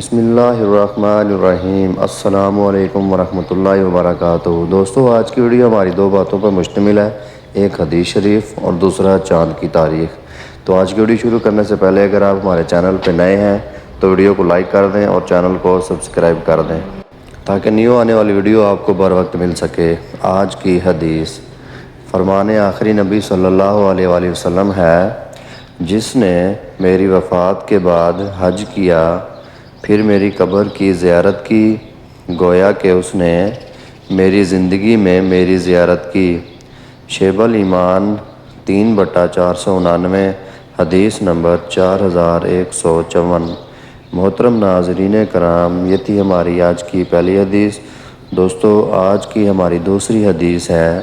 بسم اللہ الرحمن الرحیم۔ السلام علیکم ورحمۃ اللہ وبرکاتہ۔ دوستو، آج کی ویڈیو ہماری دو باتوں پر مشتمل ہے، ایک حدیث شریف اور دوسرا چاند کی تاریخ۔ تو آج کی ویڈیو شروع کرنے سے پہلے اگر آپ ہمارے چینل پہ نئے ہیں تو ویڈیو کو لائک کر دیں اور چینل کو سبسکرائب کر دیں تاکہ نیو آنے والی ویڈیو آپ کو بر وقت مل سکے۔ آج کی حدیث فرمان آخری نبی صلی اللہ علیہ وآلہ وسلم ہے، جس نے میری وفات کے بعد حج کیا پھر میری قبر کی زیارت کی، گویا کہ اس نے میری زندگی میں میری زیارت کی۔ شعب الایمان 3/499، حدیث نمبر 4154۔ محترم ناظرین کرام، یہ تھی ہماری آج کی پہلی حدیث۔ دوستو، آج کی ہماری دوسری حدیث ہے،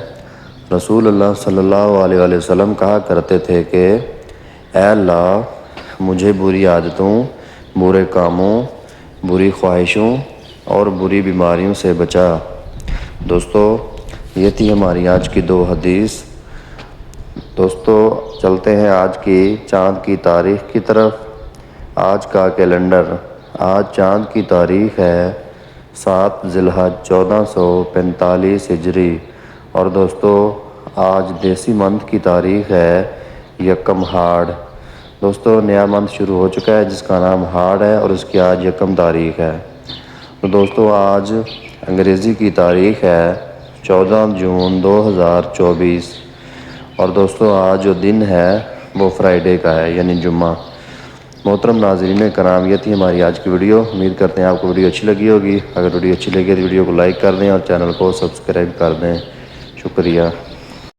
رسول اللہ صلی اللہ علیہ وآلہ وسلم کہا کرتے تھے کہ اے اللہ، مجھے بری عادتوں، برے کاموں، بری خواہشوں اور بری بیماریوں سے بچا۔ دوستو، یہ تھی ہماری آج کی دو حدیث۔ دوستو، چلتے ہیں آج کی چاند کی تاریخ کی طرف۔ آج کا کیلنڈر، آج چاند کی تاریخ ہے 7 ذی الحج 1445 ہجری، اور دوستو آج دیسی منتھ کی تاریخ ہے 1 ہاڑ۔ دوستو، نیا منتھ شروع ہو چکا ہے جس کا نام ہاڑ ہے اور اس کی آج 1 تاریخ ہے۔ تو دوستو آج انگریزی کی تاریخ ہے 14 جون 2024، اور دوستو آج جو دن ہے وہ فرائیڈے کا ہے، یعنی جمعہ۔ محترم ناظرین کرام، یہ تھی ہماری آج کی ویڈیو۔ امید کرتے ہیں آپ کو ویڈیو اچھی لگی ہوگی۔ اگر ویڈیو اچھی لگی تو ویڈیو کو لائک کر دیں اور چینل کو سبسکرائب کر دیں۔ شکریہ۔